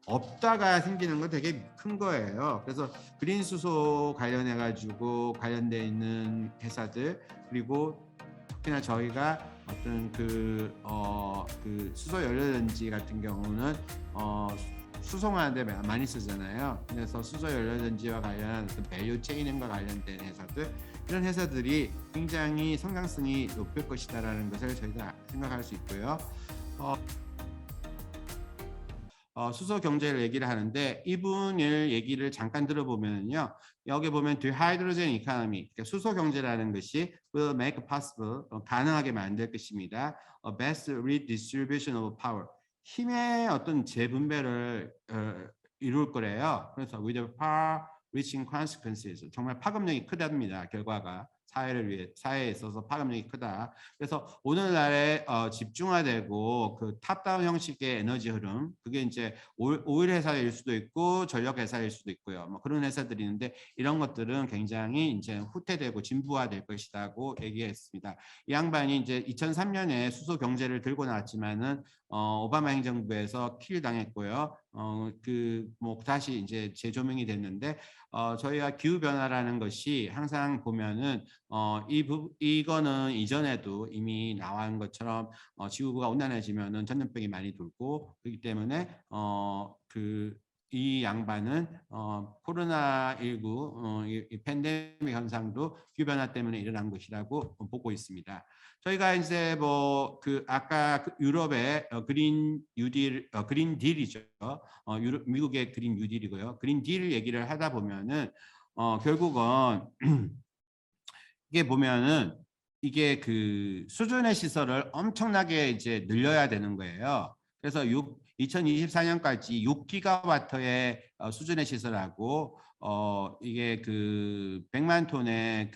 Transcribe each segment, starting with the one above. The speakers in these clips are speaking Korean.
없다가 생기는 건 되게 큰 거예요. 그래서 그린 수소 관련해 가지고 관련돼 있는 회사들, 그리고 특히나 저희가 어떤 그 수소 연료전지 같은 경우는 수송하는데 많이 쓰잖아요. 그래서 수소 연료전지와 관련한 어떤 밸류 체인과 관련된 회사들, 이런 회사들이 굉장히 성장성이 높을 것이다라는 것을 저희가 생각할 수 있고요. 어, 수소 경제를 얘기를 하는데, 이분을 얘기를 잠깐 들어보면요, 여기 보면 디하이드로젠 이코노미, 그러니까 수소 경제라는 것이 will make possible, 가능하게 만들 것입니다. A best redistribution of power, 힘의 어떤 재분배를 이룰 거래요. 그래서 with the far-reaching consequences, 정말 파급력이 크답니다. 결과가 사회에 있어서 파급력이 크다. 그래서 오늘날에 집중화되고 그 탑다운 형식의 에너지 흐름, 그게 이제 오일 회사일 수도 있고 전력 회사일 수도 있고요. 뭐 그런 회사들이 있는데, 이런 것들은 굉장히 이제 후퇴되고 진부화될 것이라고 얘기했습니다. 이 양반이 이제 2003년에 수소 경제를 들고 나왔지만은 오바마 행정부에서 킬 당했고요. 뭐 다시 이제 재조명이 됐는데, 저희가 기후 변화라는 것이 항상 보면은 이거는 이전에도 이미 나온 것처럼 지구가 온난해지면은 전염병이 많이 돌고, 그렇기 때문에 이 양반은 코로나19 이 팬데믹 현상도 기후변화 때문에 일어난 것이라고 보고 있습니다. 저희가 이제 뭐 아까 유럽의 그린 뉴딜, 그린 딜이죠. 미국의 그린 뉴딜이고요. 그린 딜 얘기를 하다 보면은 결국은 이게 보면은 이게 그 수준의 시설을 엄청나게 이제 늘려야 되는 거예요. 그래서 2024년까지 6기가와트의 수준의 시설하고 이게 그 100만 톤의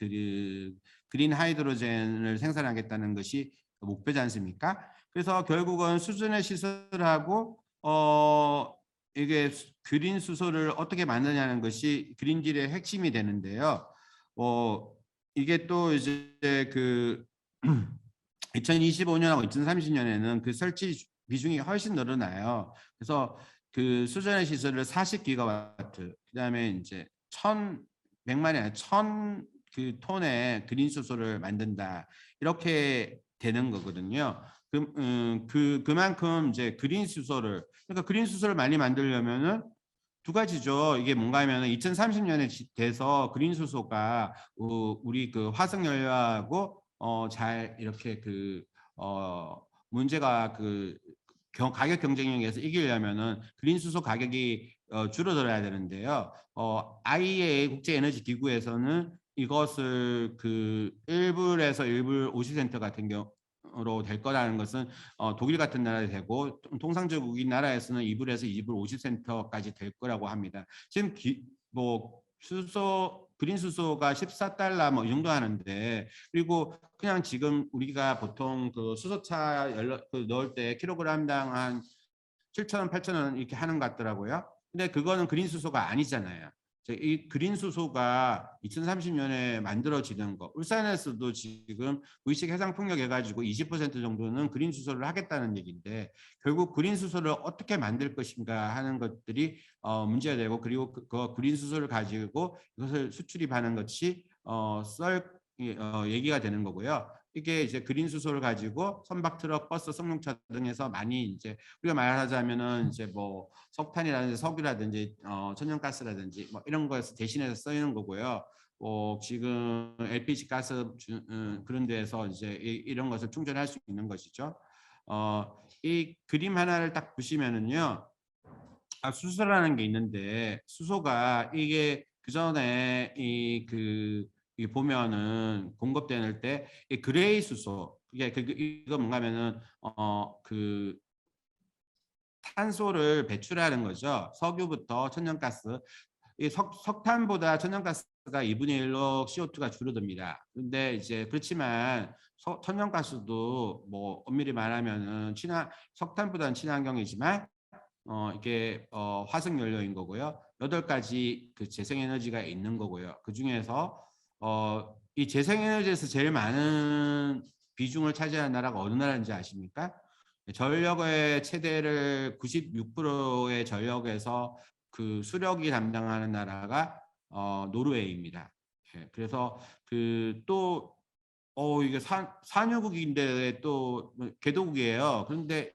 그린 하이드로젠을 생산하겠다는 것이 목표지 않습니까? 그래서 결국은 수준의 시설하고 이게 그린 수소를 어떻게 만드냐는 것이 그린딜의 핵심이 되는데요. 이게 또 이제 그 2025년하고 2030년에는 그 설치 비중이 훨씬 늘어나요. 그래서 그 수전의 시설을 40기가와트, 그다음에 이제 1,100만이 아니라 1,000 그 톤의 그린 수소를 만든다, 이렇게 되는 거거든요. 그만큼 이제 그린 수소를, 그러니까 그린 수소를 많이 만들려면은 두 가지죠. 이게 뭔가 하면 2030년에 돼서 그린 수소가 우리 그 화석 연료하고 잘 이렇게 문제가 가격 경쟁력에서 이기려면은 그린 수소 가격이 줄어들어야 되는데요. IEA 국제 에너지 기구에서는 이것을 1불에서 1불 50센트 같은 경우로 될 거라는 것은 독일 같은 나라에 되고, 통상적으로 우리나라에서는 2불에서 2불 50센터까지 될 거라고 합니다. 지금 뭐 그린 수소가 14달러 뭐 이 정도 하는데, 그리고 그냥 지금 우리가 보통 그 수소차 넣을 때 킬로그램당 한 7,000원, 8,000원 이렇게 하는 것 같더라고요. 근데 그거는 그린 수소가 아니잖아요. 이 그린 수소가 2030년에 만들어지는 거, 울산에서도 지금 의식 해상 풍력 해가지고 20% 정도는 그린 수소를 하겠다는 얘기인데, 결국 그린 수소를 어떻게 만들 것인가 하는 것들이 문제가 되고, 그리고 그 그린 수소를 가지고 이것을 수출입하는 것이 얘기가 되는 거고요. 이게 이제 그린 수소를 가지고 선박, 트럭, 버스, 승용차 등에서 많이 이제 우리가 말하자면은 이제 뭐 석탄이라든지 석유라든지 천연가스라든지 뭐 이런 거에서 대신해서 쓰이는 거고요. 지금 LPG 가스 그런 데에서 이제 이런 것을 충전할 수 있는 것이죠. 이 그림 하나를 딱 보시면은요, 수소라는 게 있는데, 수소가 이게 그 전에 이게 보면은 공급되는 때 이 그레이 수소, 이게 이거 뭔가면은 그 탄소를 배출하는 거죠. 석유부터 천연가스, 이 석탄보다 천연가스가 2분의 1로 CO2가 줄어듭니다. 근데 이제 그렇지만 천연가스도 뭐 엄밀히 말하면은 석탄보다는 친환경이지만 이게 화석 연료인 거고요. 8가지 그 재생에너지가 있는 거고요. 그 중에서 이 재생에너지에서 제일 많은 비중을 차지하는 나라가 어느 나라인지 아십니까? 전력의 최대를 96%의 전력에서 그 수력이 담당하는 나라가 노르웨이입니다. 예, 그래서 그또 이게 산유국인데 또 개도국이에요. 그런데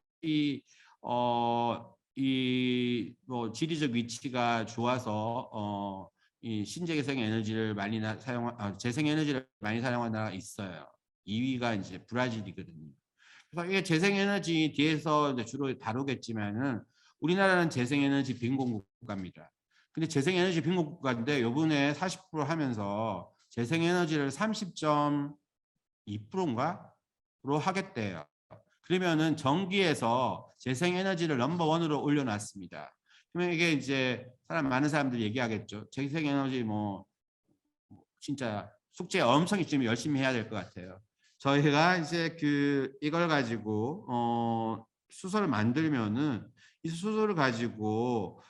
뭐 지리적 위치가 좋아서 이 신재생 에너지를 많이 재생 에너지를 많이 사용하는 나라가 있어요. 2위가 이제 브라질이거든요. 그래서 이게 재생에너지 뒤에서 이제 주로 다루겠지만은 우리나라는 재생에너지 빈곤 국가입니다. 근데 재생에너지 빈곤 국가인데 요번에 40% 하면서 재생에너지를 30.2%인가?로 하겠대요. 그러면은 전기에서 재생에너지를 넘버원으로 올려놨습니다. 그러면 이게 이제 많은 사람들이 얘기하겠죠. 재생에너지 뭐 진짜 숙제 엄청 지금 열심히 해야 될 것 같아요. 저희가 이제 이걸 가지고 수소를 만들면은 이 수소를 가지고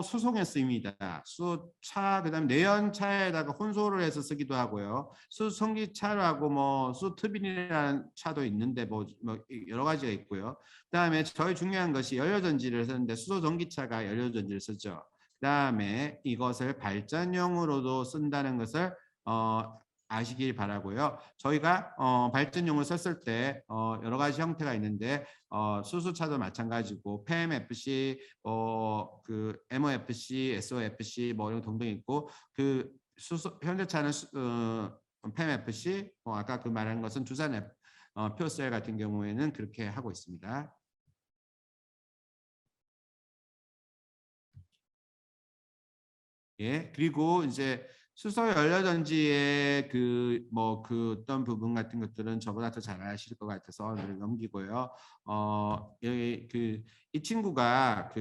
수송에 쓰입니다. 수소차 그다음 내연차에다가 혼소를 해서 쓰기도 하고요. 수송기차라고 뭐 수투빈이라는 차도 있는데 뭐 여러 가지가 있고요. 그다음에 저희 중요한 것이 연료전지를 쓰는데 수소 전기차가 연료전지를 쓰죠. 그다음에 이것을 발전용으로도 쓴다는 것을 아시길 바라고요. 저희가 발전용을 썼을 때 여러 가지 형태가 있는데 수소차도 마찬가지고 PMFC, MOFC, SOFC 뭐 이런 동등 있고 현대차는 PMFC, 아까 말한 것은 두산 퓨어셀 같은 경우에는 그렇게 하고 있습니다. 예, 그리고 이제 수소 연료전지의 어떤 부분 같은 것들은 저보다 더 잘 아실 것 같아서 넘기고요. 여기 이 친구가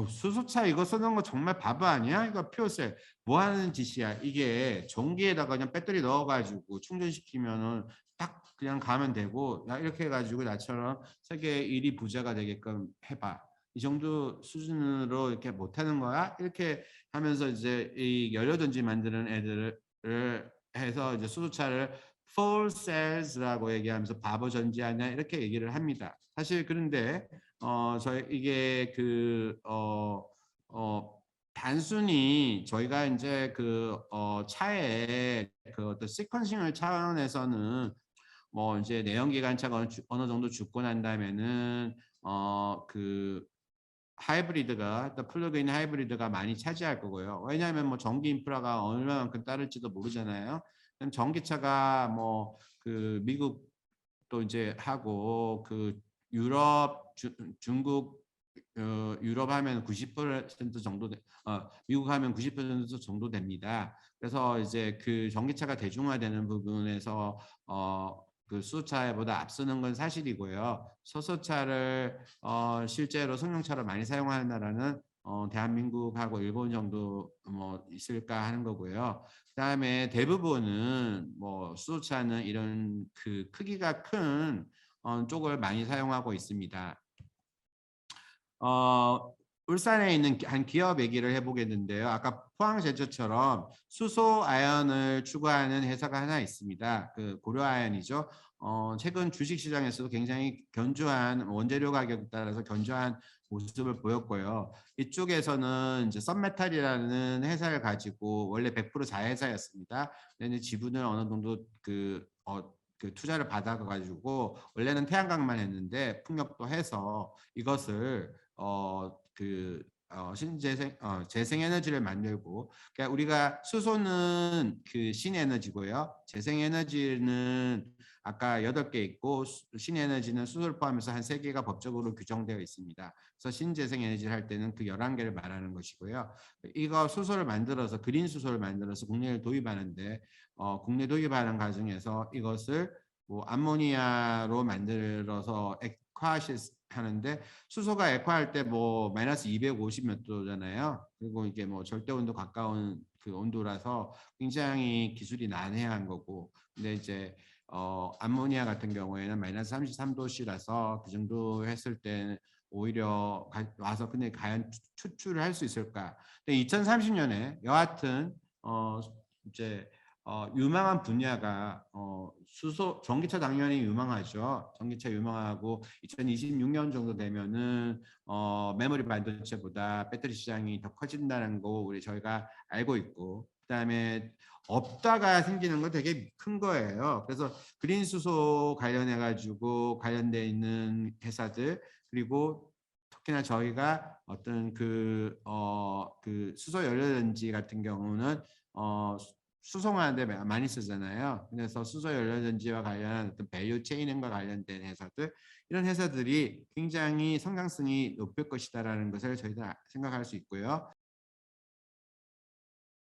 수소차 이거 쓰는 거 정말 바보 아니야? 이거 퓨어셀 뭐 하는 짓이야? 이게 전기에다가 그냥 배터리 넣어가지고 충전시키면은 딱 그냥 가면 되고, 야 이렇게 해가지고 나처럼 세계 1위 부자가 되게끔 해봐. 이 정도 수준으로 이렇게 못하는 거야? 이렇게 하면서 이제 이 연료전지 만드는 애들을 해서 이제 수소차를 full cells라고 얘기하면서 바보 전지 아니야 이렇게 얘기를 합니다. 사실 그런데 저희 이게 단순히 저희가 이제 차에 어떤 시퀀싱을 차원에서는 뭐 이제 내연기관차가 어느 정도 죽고 난 다음에는 하이브리드가 또 플러그인 하이브리드가 많이 차지할 거고요. 왜냐하면 뭐 전기 인프라가 얼마만큼 따를지도 모르잖아요. 전기차가 뭐 미국 또 이제 하고 유럽, 중국, 유럽 하면 90% 정도 미국 하면 90% 정도 됩니다. 그래서 이제 전기차가 대중화되는 부분에서 수소차보다 앞서는 건 사실이고요. 수소차를 실제로 승용차로 많이 사용하는 나라는 대한민국하고 일본 정도 뭐 있을까 하는 거고요. 그다음에 대부분은 뭐 수소차는 이런 크기가 큰 쪽을 많이 사용하고 있습니다. 울산에 있는 한 기업 얘기를 해보겠는데요. 아까 포항제철처럼 수소 아연을 추구하는 회사가 하나 있습니다. 고려아연이죠. 최근 주식시장에서도 굉장히 견조한 원재료 가격에 따라서 견조한 모습을 보였고요. 이쪽에서는 이제 썬메탈이라는 회사를 가지고 원래 100% 자회사였습니다. 근데 지분을 어느 정도 투자를 받아가지고 원래는 태양광만 했는데 풍력도 해서 이것을 재생에너지를 만들고, 그러니까 우리가 수소는 신에너지고요. 재생에너지는 아까 8개 있고 신에너지는 수소를 포함해서 한 3개가 법적으로 규정되어 있습니다. 그래서 신재생에너지를 할 때는 11개를 말하는 것이고요. 이거 수소를 만들어서 그린 수소를 만들어서 국내에 도입하는데 국내 도입하는 과정에서 이것을 뭐 암모니아로 만들어서 하는데 수소가 액화할 때 뭐 마이너스 250 몇 도잖아요. 그리고 이게 뭐 절대 온도 가까운 온도라서 굉장히 기술이 난해한 거고. 근데 이제 암모니아 같은 경우에는 마이너스 33도씨라서 그 정도 했을 때는 오히려 와서 근데 과연 추출을 할 수 있을까? 근데 2030년에 여하튼 이제 유망한 분야가 수소 전기차 당연히 유망하죠. 전기차 유망하고 2026년 정도 되면은 메모리 반도체보다 배터리 시장이 더 커진다는 거 우리 저희가 알고 있고 그다음에 없다가 생기는 거 되게 큰 거예요. 그래서 그린 수소 관련해 가지고 관련돼 있는 회사들 그리고 특히나 저희가 어떤 그 수소 연료전지 같은 경우는 수송하는데 많이 쓰잖아요. 그래서 수소 연료전지와 관련한 어떤 밸류 체인과 관련된 회사들 이런 회사들이 굉장히 성장성이 높을 것이다라는 것을 저희들 생각할 수 있고요.